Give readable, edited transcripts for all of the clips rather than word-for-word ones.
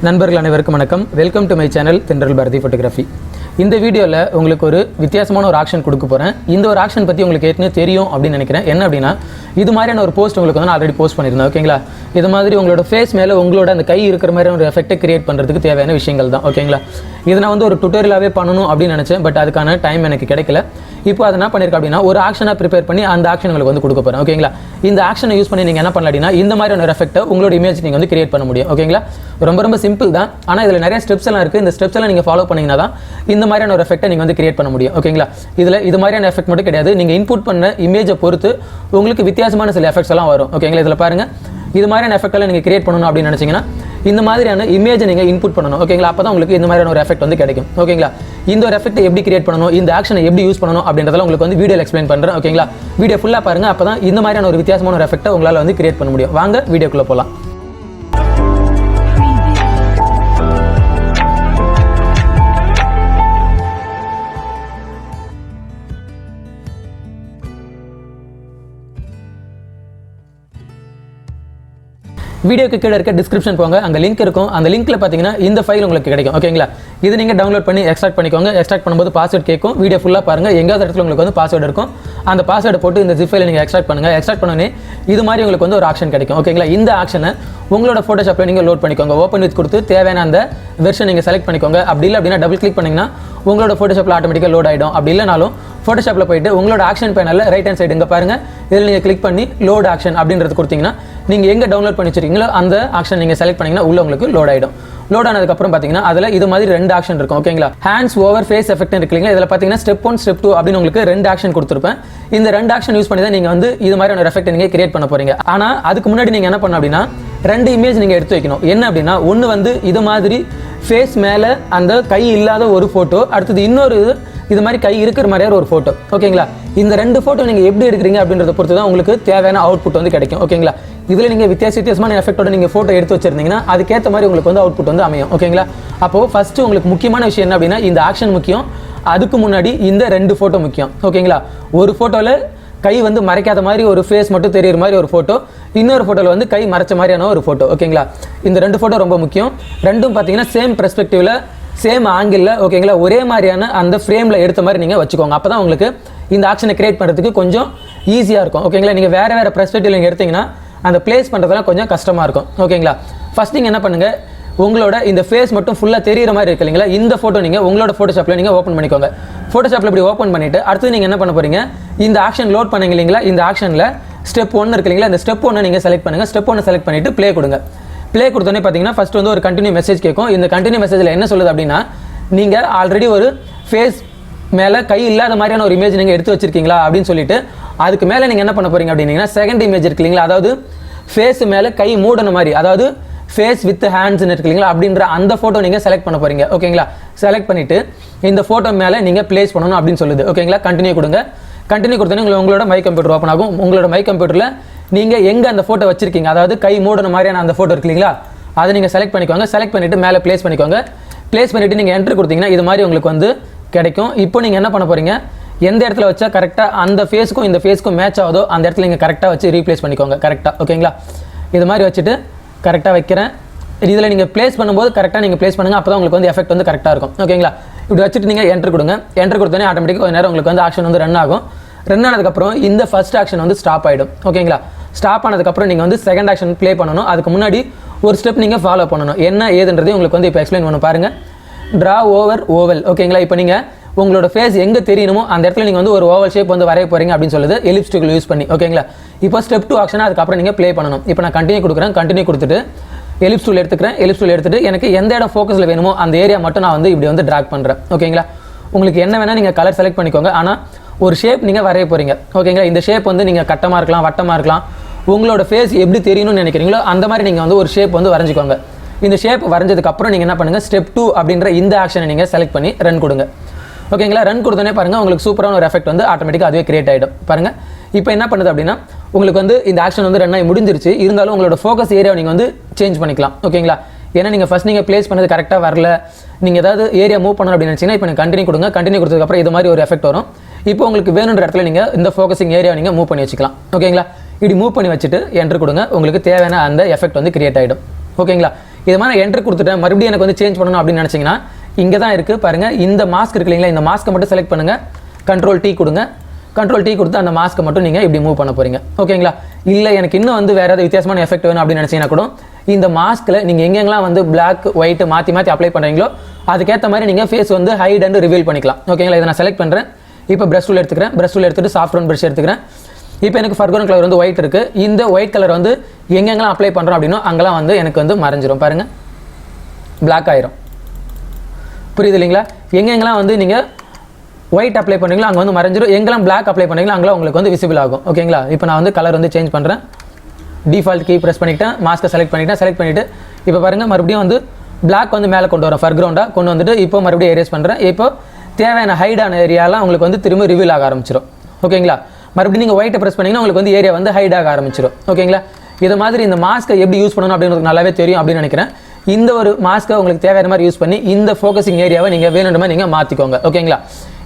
நண்பர்கள் அனைவருக்கும் வணக்கம். வெல்கம் டு மை சேனல் தென்றல் பாரதி ஃபோட்டோகிராஃபி. இந்த வீடியோவில் உங்களுக்கு ஒரு வித்தியாசமான ஒரு ஆக்ஷன் கொடுக்க போகிறேன். இந்த ஒரு ஆக்ஷன் பற்றி உங்களுக்கு ஏற்கனவே தெரியும் அப்படின்னு நினைக்கிறேன். என்ன அப்படின்னா, இது மாதிரியான ஒரு போஸ்ட் உங்களுக்கு வந்து நான் ஆல்ரெடி போஸ்ட் பண்ணியிருந்தேன். ஓகேங்களா, இது மாதிரி உங்களோட ஃபேஸ் மேலே உங்களோட அந்த கை இருக்கிற மாதிரி ஒரு எஃபெக்ட்டை கிரியேட் பண்ணுறதுக்கு தேவையான விஷயங்கள் தான். ஓகேங்களா, இது நான் வந்து ஒரு டுட்டோரியலாகவே பண்ணணும் அப்படின்னு நினச்சேன். பட் அதுக்கான டைம் எனக்கு கிடைக்கல. இப்போ அதை என்ன பண்ணியிருக்கேன் அப்படின்னா, ஒரு ஆக்ஷனாக ப்ரிப்பேர் பண்ணி அந்த ஆக்ஷன் உங்களுக்கு வந்து கொடுக்க போகிறேன். ஓகேங்களா, இந்த ஆக்ஷனை யூஸ் பண்ணி நீங்கள் என்ன பண்ணலாம் அப்படின்னா, இந்த மாதிரியான ஒரு எஃபெக்ட்டை உங்களோட இமேஜ் நீங்கள் வந்து கிரியேட் பண்ண முடியும். ஓகேங்களா, ரொம்ப சிம்பிள் தான். ஆனால் இதில் நிறைய ஸ்டெப்ஸ் எல்லாம் இருக்குது. இந்த ஸ்டெப்ஸ் எல்லாம் நீங்கள் ஃபாலோ பண்ணிங்கன்னா தான் இந்த மாதிரியான ஒரு எஃபெக்ட்டை நீங்கள் வந்து கிரியேட் பண்ண முடியும். ஓகேங்களா, இதில் இது மாதிரியான எஃபெக்ட் மட்டும் கிடையாது. நீங்கள் இன்புட் பண்ண இமேஜை பொறுத்து உங்களுக்கு வித்தியாசமான சில எஃபெக்ட்ஸ் எல்லாம் வரும். ஓகேங்களா, இதில் பாருங்கள், இது மாதிரியான எஃபெக்ட் எல்லாம் நீங்கள் கிரியேட் பண்ணணும் அப்படின்னு நினச்சிங்கன்னா இந்த மாதிரியான இமேஜை நீங்கள் இன்புட் பண்ணணும். ஓகேங்களா, அப்போ தான் உங்களுக்கு இந்த மாதிரியான ஒரு எஃபெக்ட் வந்து கிடைக்கும். ஓகேங்களா, இந்த ஒரு எஃபெக்ட்டை எப்படி கிரியேட் பண்ணணும், இந்த ஆக்ஷனை எப்படி யூஸ் பண்ணணும் அப்படின்றதெல்லாம் உங்களுக்கு வந்து வீடியோவில் எக்ஸ்பிளைன் பண்ணுறேன். ஓகேங்களா, வீடியோ ஃபுல்லாக பாருங்கள். அப்போ தான் இந்த மாதிரியான ஒரு வித்தியாசமான ஒரு எஃபெக்ட்டை உங்களால் வந்து கிரியேட் பண்ண முடியும். வாங்க வீடியோக்குள்ளே போகலாம். வீடியோக்கு கீழே இருக்க டிஸ்கிரிப்ஷன் போங்க, அங்கே லிங்க் இருக்கும். அந்த லிங்க்ல பார்த்தீங்கன்னா இந்த ஃபைல் உங்களுக்கு கிடைக்கும். ஓகேங்களா, இது நீங்கள் டவுன்லோட் பண்ணி எக்ஸ்ட்ராக்ட் பண்ணிக்கோங்க. எக்ஸ்ட்ராக்ட் பண்ணும்போது பாஸ்வேர்ட் கேட்கும். வீடியோ ஃபுல்லாக பாருங்கள். எங்கேயாவது இடத்துல உங்களுக்கு வந்து பாஸ்வேர்டு இருக்கும். அந்த பாஸ்வேர்டு போட்டு இந்த ஜிப் ஃபைலை நீங்கள் எக்ஸ்ட்ராக்ட் பண்ணுங்கள். எக்ஸ்ட்ராக்ட் பண்ணோன்னே இது மாதிரி உங்களுக்கு வந்து ஒரு ஆக்ஷன் கிடைக்கும். ஓகேங்களா, இந்த ஆக்ஷனை உங்களோட ஃபோட்டோஷாப்பில் நீங்கள் லோட் பண்ணிக்கோங்க. ஓப்பன் வித் கொடுத்து தேவையான அந்த வெர்ஷன் நீங்கள் செலக்ட் பண்ணிக்கோங்க. அப்படி இல்லை அப்படின்னா டபுள் கிளிக் பண்ணிங்கன்னா உங்களோட ஃபோட்டோஷாப்பில் ஆட்டோமேட்டிக்காக லோட் ஆகிடும். அப்படி இல்லைனாலும் ஃபோட்டோஷாப்பில் போயிட்டு உங்களோட ஆக்ஷன் பேனலில் ரைட் ஹேண்ட் சைடு இங்கே பாருங்கள், இதில் நீங்கள் கிளிக் பண்ணி லோட் ஆக்ஷன் அப்படின்றது கொடுத்தீங்கன்னா நீங்கள் எங்கே டவுன்லோட் பண்ணி வச்சிருக்கீங்களோ அந்த ஆக்ஷன் நீங்கள் செலக்ட் பண்ணிங்கன்னா உள்ள உங்களுக்கு லோட் ஆகிடும். லோட் ஆனதுக்கப்புறம் பார்த்தீங்கன்னா அதில் இது மாதிரி ரெண்டு ஆக்ஷன் இருக்கும். ஓகேங்களா, ஹேண்ட்ஸ் ஓவர் ஃபேஸ் எஃபெக்ட் இருக்குங்க. இதில் பார்த்தீங்கன்னா ஸ்டெப் 1 ஸ்டெப் 2 அப்படின்னு உங்களுக்கு ரெண்டு ஆக்ஷன் கொடுத்துருப்பேன். இந்த ரெண்டு ஆக்ஷன் யூஸ் பண்ணி தான் நீங்கள் வந்து இது மாதிரியான ஒரு எஃபெக்ட் நீங்கள் கிரியேட் பண்ண போறீங்க. ஆனால் அதுக்கு முன்னாடி நீங்கள் என்ன பண்ணணும் அப்படின்னா, ரெண்டு இமேஜ் நீங்கள் எடுத்து வைக்கணும். என்ன அப்படின்னா, ஒன்று வந்து இது மாதிரி ஃபேஸ் மேலே அந்த கை இல்லாத ஒரு ஃபோட்டோ, அடுத்தது இன்னொரு இது மாதிரி கை இருக்கிற மாதிரியான ஒரு ஃபோட்டோ. ஓகேங்களா, இந்த ரெண்டு ஃபோட்டோ நீங்கள் எப்படி எடுக்கிறீங்க அப்படின்றத பொறுத்து தான் உங்களுக்கு தேவையான அவுட்புட் வந்து கிடைக்கும். ஓகேங்களா, இதில் நீங்கள் வித்தியாசமான எஃபெக்டோட நீங்கள் ஃபோட்டோ எடுத்து வச்சிருந்தீங்கன்னா அதுக்கேற்ற மாதிரி உங்களுக்கு வந்து அவுட்புட் வந்து அமையும். ஓகேங்களா, அப்போது ஃபஸ்ட்டு உங்களுக்கு முக்கியமான விஷயம் என்ன அப்படின்னா, இந்த ஆக்ஷன் முக்கியம். அதுக்கு முன்னாடி இந்த ரெண்டு ஃபோட்டோ முக்கியம். ஓகேங்களா, ஒரு ஃபோட்டோவில் கை வந்து மறைக்காத மாதிரி ஒரு ஃபேஸ் மட்டும் தெரியுற மாதிரி ஒரு ஃபோட்டோ, இன்னொரு ஃபோட்டோவில் வந்து கை மறைச்ச மாதிரியான ஒரு ஃபோட்டோ. ஓகேங்களா, இந்த ரெண்டு ஃபோட்டோ ரொம்ப முக்கியம். ரெண்டும் பார்த்தீங்கன்னா சேம் பெர்ஸ்பெக்டிவில் சேம் ஆங்கிளில், ஓகேங்களா, ஒரே மாதிரியான அந்த ஃப்ரேமில் எடுத்த மாதிரி நீங்கள் வச்சுக்கோங்க. அப்போ தான் உங்களுக்கு இந்த ஆக்ஷனை கிரியேட் பண்ணுறதுக்கு கொஞ்சம் ஈஸியாக இருக்கும். ஓகேங்களா, நீங்கள் வேறு பெர்ஸ்பெக்டிவில் நீங்கள் எடுத்தீங்கன்னா அந்த பிளேஸ் பண்ணுறதுலாம் கொஞ்சம் கஷ்டமாக இருக்கும். ஓகேங்களா, ஃபஸ்ட் நீங்கள் என்ன பண்ணுங்கள், உங்களோட இந்த ஃபேஸ் மட்டும் ஃபுல்லாக தெரிகிற மாதிரி இருக்கு இல்லைங்களா, இந்த ஃபோட்டோ நீங்கள் உங்களோட ஃபோட்டோஷாப்பில் நீங்கள் ஓப்பன் பண்ணிக்கோங்க. ஃபோட்டோஷாப்பில் இப்படி ஓப்பன் பண்ணிவிட்டு அடுத்து நீங்கள் என்ன பண்ண போகிறீங்க, இந்த ஆக்ஷன் லோட் பண்ணீங்க இல்லைங்களா, இந்த ஆக்ஷனில் ஸ்டெப் 1 இருக்கு இல்லைங்களா, இந்த ஸ்டெப் 1 நீங்கள் செலக்ட் பண்ணுங்கள். ஸ்டெப் 1 செலக்ட் பண்ணிவிட்டு ப்ளே கொடுங்க. ப்ளே கொடுத்தோன்னே பார்த்தீங்கன்னா ஃபஸ்ட் வந்து ஒரு கண்டினியூ மெசேஜ் கேட்கும். இந்த கண்டினியூ மெசேஜில் என்ன சொல்லுது அப்படின்னா, நீங்கள் ஆல்ரெடி ஒரு ஃபேஸ் மேலே கை இல்லாத மாதிரியான ஒரு இமேஜ் நீங்கள் எடுத்து வச்சிருக்கீங்களா அப்படின்னு சொல்லிட்டு, அதுக்கு மேலே நீங்கள் என்ன பண்ண போகிறீங்க அப்படின்னா, செகண்ட் இமேஜ் இருக்கு இல்லைங்களா, அதாவது ஃபேஸ் மேலே கை மூடன மாதிரி, அதாவது ஃபேஸ் வித் ஹேண்ட்ஸ்னு இருக்கு இல்லைங்களா, அப்படின்ற அந்த ஃபோட்டோ நீங்கள் செலக்ட் பண்ண போகிறீங்க. ஓகேங்களா, செலக்ட் பண்ணிவிட்டு இந்த ஃபோட்டோ மேலே நீங்கள் ப்ளேஸ் பண்ணணும் அப்படின்னு சொல்லுது. ஓகேங்களா, கண்டினியூ கொடுங்க. கண்டினியூ கொடுத்தோன்னே உங்களோட மை கம்ப்யூட்டர் ஓப்பன் ஆகும். உங்களோட மை கம்ப்யூட்டரில் நீங்கள் எங்கே அந்த ஃபோட்டோ வச்சிருக்கீங்க, அதாவது கை மூடன மாதிரியான அந்த ஃபோட்டோ இருக்கு இல்லைங்களா, அதை நீங்கள் செலக்ட் பண்ணிக்கோங்க. செலக்ட் பண்ணிவிட்டு மேலே ப்ளேஸ் பண்ணிக்கோங்க. ப்ளேஸ் பண்ணிவிட்டு நீங்கள் என்ட்ரு கொடுத்தீங்கன்னா இது மாதிரி உங்களுக்கு வந்து கிடைக்கும். இப்போ நீங்கள் என்ன பண்ண போகிறீங்க, எந்த இடத்துல வச்சா கரெக்டாக அந்த ஃபேஸுக்கும் இந்த ஃபேஸுக்கும் மேட்ச் ஆகுதோ அந்த இடத்துல நீங்கள் கரெக்டாக வச்சு ரீப்ளேஸ் பண்ணிக்கோங்க. கரெக்டாக ஓகேங்களா, இது மாதிரி வச்சுட்டு கரெக்டாக வைக்கிறேன். இதில் நீங்கள் ப்ளேஸ் பண்ணும்போது கரெக்டாக நீங்கள் ப்ளேஸ் பண்ணுங்கள். அப்போ தான் உங்களுக்கு வந்து எஃபெக்ட் வந்து கரெக்டாக இருக்கும். ஓகேங்களா, இப்படி வச்சுட்டு நீங்கள் என்ட்ரு கொடுங்க. என்ட்ரு கொடுத்தோன்னே ஆட்டோமேட்டிக்காக கொஞ்சம் நேரம் உங்களுக்கு வந்து ஆக்ஷன் வந்து ரன் ஆகும். ரன் ஆனதுக்கப்புறம் இந்த ஃபர்ஸ்ட் ஆக்ஷன் வந்து ஸ்டாப் ஆகிடும். ஓகேங்களா, ஸ்டாப் ஆனதுக்கப்புறம் நீங்கள் வந்து செகண்ட் ஆக்ஷன் ப்ளே பண்ணணும். அதுக்கு முன்னாடி ஒரு ஸ்டெப் நீங்கள் ஃபாலோ பண்ணணும். என்ன ஏதுன்றதையும் உங்களுக்கு வந்து இப்போ எக்ஸ்பிளைன் பண்ண பாருங்கள். Draw over oval. ஓகேங்களா, இப்போ நீங்கள் உங்களோட ஃபேஸ் எங்கே தெரியணுமோ அந்த இடத்துல நீங்கள் வந்து ஒரு ஓவல் ஷேப் வந்து வரைய போகிறீங்க அப்படின்னு சொல்லுது, எலிப்ஸ் டூல் யூஸ் பண்ணி. ஓகேங்களா, இப்போ ஸ்டெப் 2 ஆக்ஷன் அதுக்கப்புறம் நீங்கள் ப்ளே பண்ணணும். இப்போ நான் கண்டினியூ கொடுக்குறேன். கண்டினியூ கொடுத்துட்டு எலிப்ஸ் டூல் எடுத்துக்கிறேன். எலிப்ஸ் டூல் எடுத்துட்டு எனக்கு எந்த இடம் ஃபோக்கஸில் வேணுமோ அந்த ஏரியா மட்டும் நான் வந்து இப்படி வந்து ட்ராக் பண்ணுறேன். ஓகேங்களா, உங்களுக்கு என்ன வேணால் நீங்கள் கலர் செலக்ட் பண்ணிக்கோங்க. ஆனால் ஒரு ஷேப் நீங்கள் வரைய போகிறீங்க. ஓகேங்களா, இந்த ஷேப் வந்து நீங்கள் கட்டமாக இருக்கலாம், வட்டமாக இருக்கலாம், உங்களோட ஃபேஸ் எப்படி தெரியணும்னு நினைக்கிறீங்களோ அந்த மாதிரி நீங்கள் வந்து ஒரு ஷேப் வந்து வரைஞ்சிக்கோங்க. இந்த ஷேப் வரைஞ்சதுக்கப்புறம் நீங்கள் என்ன பண்ணுங்கள், ஸ்டெப் 2 அப்படின்ற இந்த ஆக்ஷனை நீங்கள் செலக்ட் பண்ணி ரன் கொடுங்க. ஓகேங்களா, ரன் கொடுத்தோன்னே பாருங்கள் உங்களுக்கு சூப்பரான ஒரு எஃபெக்ட் வந்து ஆட்டோமேட்டிக்காக அதுவே கிரியேட் ஆகிடும். பாருங்கள் இப்போ என்ன பண்ணுது அப்படின்னா, உங்களுக்கு வந்து இந்த ஆக்ஷன் வந்து ரன் ஆகி முடிஞ்சிருச்சு. இருந்தாலும் உங்களோட ஃபோக்கஸ் ஏரியாவை நீங்கள் வந்து சேஞ்ச் பண்ணிக்கலாம். ஓகேங்களா, ஏன்னா நீங்கள் ஃபஸ்ட் நீங்கள் ப்ளேஸ் பண்ணது கரெக்டாக வரல, நீங்கள் ஏதாவது ஏரியா மூவ் பண்ணணும் அப்படின்னு நினச்சிங்கன்னா இப்போ நீங்கள் கண்டினியூ கொடுங்க. கண்டினியூ கொடுத்ததுக்கப்புறம் இது மாதிரி ஒரு எஃபெக்ட் வரும். இப்போ உங்களுக்கு வேணுன்ற இடத்துல நீங்கள் இந்த ஃபோக்கஸிங் ஏரியாவை நீங்கள் மூவ் பண்ணி வச்சுக்கலாம். ஓகேங்களா, இப்படி மூவ் பண்ணி வச்சுட்டு என்ட்ரு கொடுங்க. உங்களுக்கு தேவையான அந்த எஃபெக்ட் வந்து கிரியேட் ஆகிடும். ஓகேங்களா, இது மாதிரி என்ட்ரு கொடுத்துட்டேன், மறுபடியும் எனக்கு வந்து சேஞ்ச் பண்ணணும் அப்படின்னு நினச்சிங்கன்னா இங்கே தான் இருக்குது பாருங்கள். இந்த மாஸ்க் இருக்கு இல்லைங்களா, இந்த மாஸ்க்கை மட்டும் செலக்ட் பண்ணுங்கள், கண்ட்ரோல் T கொடுங்க. கண்ட்ரோல் T கொடுத்து அந்த மாஸ்க்கை மட்டும் நீங்கள் இப்படி மூவ் பண்ண போகிறீங்க. ஓகேங்களா? இல்லை எனக்கு இன்னும் வந்து வேறு ஏதாவது வித்தியாசமான எஃபெக்ட் வேணும் அப்படின்னு நினச்சிங்கன்னா கூட இந்த மாஸ்க்கில் நீங்கள் எங்கெங்கெல்லாம் வந்து பிளாக் ஒயிட் மாற்றி மாற்றி அப்ளை பண்ணுறீங்களோ அதுக்கேற்ற மாதிரி நீங்கள் ஃபேஸ் வந்து ஹைட் அண்ட் ரிவீல் பண்ணிக்கலாம். ஓகேங்களா? இதை நான் செலக்ட் பண்ணுறேன். இப்போ ப்ரஷ் டூல் எடுத்துக்கிறேன். ப்ரஷ் டூல் எடுத்துகிட்டு சாஃப்ட் ரவுண்ட் ப்ரஷ் எடுத்துக்கிறேன். இப்போ எனக்கு ஃபர்கரவுண்ட் கலர் வந்து ஒயிட் இருக்குது. இந்த ஒயிட் கலர் வந்து எங்கெங்கெல்லாம் அப்ளை பண்ணுறோம் அப்படின்னா அங்கெல்லாம் வந்து எனக்கு வந்து மறைஞ்சிரும் பாருங்கள், பிளாக் ஆயிரும். புரியுது இல்லைங்களா? எங்கெங்கெல்லாம் வந்து நீங்கள் ஒயிட் அப்ளை பண்ணுறீங்களோ அங்கே வந்து மறைஞ்சிரும், எங்கெல்லாம் பிளாக் அப்ளை பண்ணுறீங்களோ அங்கெல்லாம் உங்களுக்கு வந்து விசிபிள் ஆகும். ஓகேங்களா? இப்போ நான் வந்து கலர் வந்து சேஞ்ச் பண்ணுறேன். டிஃபால்ட் கீ ப்ரெஸ் பண்ணிவிட்டேன், மாஸ்க்கை செலக்ட் பண்ணிவிட்டு இப்போ பாருங்கள் மறுபடியும் வந்து பிளாக் வந்து மேலே கொண்டு வரேன், ஃபர்க்ரவுண்டாக கொண்டு வந்துட்டு இப்போ மறுபடியும் எரேஸ் பண்ணுறேன். இப்போ தேவையான ஹைடான ஏரியாலாம் உங்களுக்கு வந்து திரும்ப ரிவீல் ஆக ஆரம்பிச்சிடும். ஓகேங்களா? மறுபடியும் நீங்கள் ஒயிட்டை ப்ரெஸ் பண்ணிங்கன்னா உங்களுக்கு வந்து ஏரியா வந்து ஹைட் ஆக ஆரம்பிச்சிடும். ஓகேங்களா? இது மாதிரி இந்த மாஸ்க்கை எப்படி யூஸ் பண்ணணும் அப்படின்னு நல்லாவே தெரியும் அப்படின்னு நினைக்கிறேன். இந்த ஒரு மாஸ்க்கை உங்களுக்கு தேவையான மாதிரி யூஸ் பண்ணி இந்த ஃபோக்கஸிங் ஏரியாவை நீங்கள் வேணுன்ற மாதிரி நீங்கள் மாற்றிக்கோங்க. ஓகேங்களா?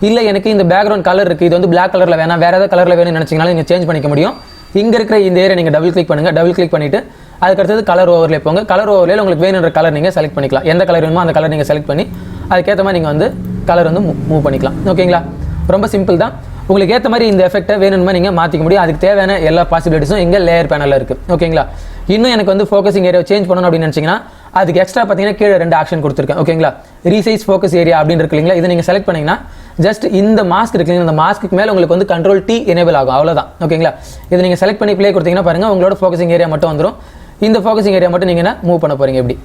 இல்லை எனக்கு இந்த பேக்ரவுண்ட் கலர் இருக்குது, இது வந்து பிளாக் கலரில் வேணாம், வேறு ஏதாவது கலரில் வேணும்னு நினச்சிங்கனாலும் நீங்கள் சேஞ்ச் பண்ணிக்க முடியும். இங்கே இருக்கிற இந்த ஏரியா நீங்கள் டபுள் கிளிக் பண்ணுங்கள். டபுள் கிளிக் பண்ணிவிட்டு அதுக்கடுத்தது கலர் ஓவர்லே போங்க. கலர் ஓவர்லேயில் உங்களுக்கு வேணுன்ற கலர் நீங்கள் செலக்ட் பண்ணிக்கலாம். எந்த கலர் வேணுமோ அந்த கலர் நீங்கள் செலக்ட் பண்ணி அதுக்கேற்ற மாதிரி நீங்கள் வந்து கலர் வந்து மூவ் பண்ணிக்கலாம். ஓகேங்களா? ரொம்ப சிம்பிள் தான். உங்களுக்கு ஏற்ற மாதிரி இந்த எஃபெக்ட்டை வேணுமா நீங்கள் மாற்றிக்க முடியும். அதுக்கு தேவையான எல்லா பாசிபிலிட்டிஸும் இங்கே லேயர் பேனலில் இருக்குது. ஓகேங்களா? இன்னும் எனக்கு வந்து ஃபோக்கஸிங் ஏரியா சேஞ்ச் பண்ணணும் அப்படின்னு நினச்சிங்கன்னா அதுக்கு எக்ஸ்ட்ரா பார்த்தீங்கன்னா கீழே 2 ஆப்ஷன் கொடுத்துருக்கேன். ஓகேங்களா? ரீசைஸ் ஃபோக்கஸ் ஏரியா அப்படின்னு இருக்கு இல்லைங்களா, இதை நீங்கள் செலக்ட் பண்ணிங்கன்னா ஜஸ்ட் இந்த மாஸ்க் இருக்கு இல்லைங்களா, இந்த மாஸ்க்கு மேலே உங்களுக்கு வந்து கண்ட்ரோல் T எனேபிள் ஆகும், அவ்வளோதான். ஓகேங்களா? இதை நீங்கள் செலக்ட் பண்ணி ப்ளே கொடுத்தீங்கன்னா பாருங்கள் உங்களோட ஃபோக்கஸிங் ஏரியா மட்டும் வந்துடும். இந்த ஃபோக்கஸிங் ஏரியா மட்டும் நீங்கள் மூவ் பண்ண போகிறீங்க இப்படி.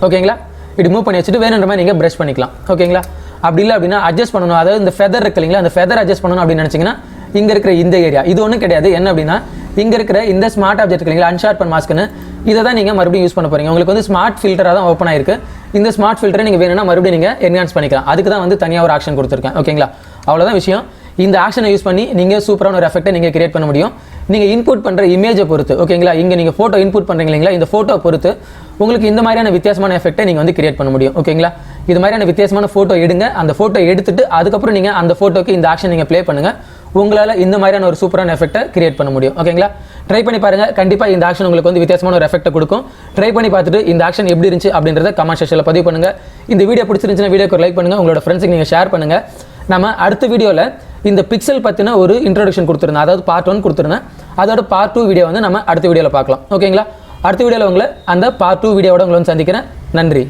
ஓகேங்களா? இப்படி மூவ் பண்ணி வச்சுட்டு வேணுன்ற மாதிரி நீங்கள் ப்ரஷ் பண்ணிக்கலாம். ஓகேங்களா? அப்படி இல்லை அப்படின்னா அட்ஜஸ்ட் பண்ணணும், அதாவது இந்த ஃபெதர் இருக்கு இல்லைங்களா, அந்த ஃபெதர் அட்ஜஸ்ட் பண்ணணும் அப்படின்னு நினச்சிங்கன்னா இங்கே இருக்கிற இந்த ஏரியா இது ஒன்றும் கிடையாது. என்ன அப்படின்னா இங்கே இருக்கிற இந்த ஸ்மார்ட் ஆப்ஜெக்ட் இல்லைங்களா, அன்ஷார்பன் மாஸ்க்னு, இதை தான் நீங்கள் மறுபடியும் யூஸ் பண்ண போகிறீங்க. உங்களுக்கு வந்து ஸ்மார்ட் ஃபில்டராக தான் ஓப்பன் ஆயிருக்கு. இந்த ஸ்மார்ட் ஃபில்டரை நீங்கள் வேணும்னா மறுபடியும் நீங்கள் என்ஹான்ஸ் பண்ணிக்கலாம். அதுக்கு தான் வந்து தனியாக ஒரு ஆக்ஷன் கொடுத்துருக்கேன். ஓகேங்களா? அவ்வளோதான் விஷயம். இந்த ஆக்ஷனை யூஸ் பண்ணி நீங்கள் சூப்பரான ஒரு எஃபெக்ட்டை நீங்கள் கிரியேட் பண்ண முடியும். நீங்கள் இன்புட் பண்ணுற இமேஜை பொறுத்து. ஓகேங்களா? இங்கே நீங்கள் ஃபோட்டோ இன்புட் பண்ணுறீங்க இல்லைங்களா, இந்த ஃபோட்டோ பொறுத்து உங்களுக்கு இந்த மாதிரியான வித்தியாசமான எஃபெக்ட்டை நீங்கள் வந்து கிரியேட் பண்ண முடியும். ஓகேங்களா? இது மாதிரியான வித்தியாசமான ஃபோட்டோ எடுங்க. அந்த ஃபோட்டோ எடுத்துட்டு அதுக்கப்புறம் நீங்கள் அந்த ஃபோட்டோக்கு இந்த ஆக்ஷன் நீங்கள் ப்ளே பண்ணுங்கள். உங்களால் இந்த மாதிரியான ஒரு சூப்பரான எஃபெக்ட்டை கிரியேட் பண்ண முடியும். ஓகேங்களா? ட்ரை பண்ணி பாருங்கள். கண்டிப்பாக இந்த ஆக்ஷன் உங்களுக்கு வந்து வித்தியாசமான ஒரு எஃபெக்ட்டை கொடுக்கும். ட்ரை பண்ணி பார்த்துட்டு இந்த ஆக்ஷன் எப்படி இருந்துச்சு அப்படின்றத கமெண்ட் செக்ஷனில் பதிவு பண்ணுங்கள். இந்த வீடியோ பிடிச்சிருந்துச்சுன்னா வீடியோக்கு ஒரு லைக் பண்ணுங்கள், உங்களோட ஃப்ரெண்ட்ஸுக்கு நீங்கள் ஷேர் பண்ணுங்கள். நம்ம அடுத்த வீடியோவில் இந்த பிக்சல் பற்றின ஒரு இன்ட்ரோடக்ஷன் கொடுத்துருந்தேன், அதாவது பார்ட் 1 கொடுத்துருந்தேன். அதோட பார்ட் 2 வீடியோ வந்து நம்ம அடுத்த வீடியோவில் பார்க்கலாம். ஓகேங்களா? அடுத்த வீடியோவில் உங்களை அந்த பார்ட் 2 வீடியோவோட உங்களை வந்து சந்திக்கிறேன். நன்றி.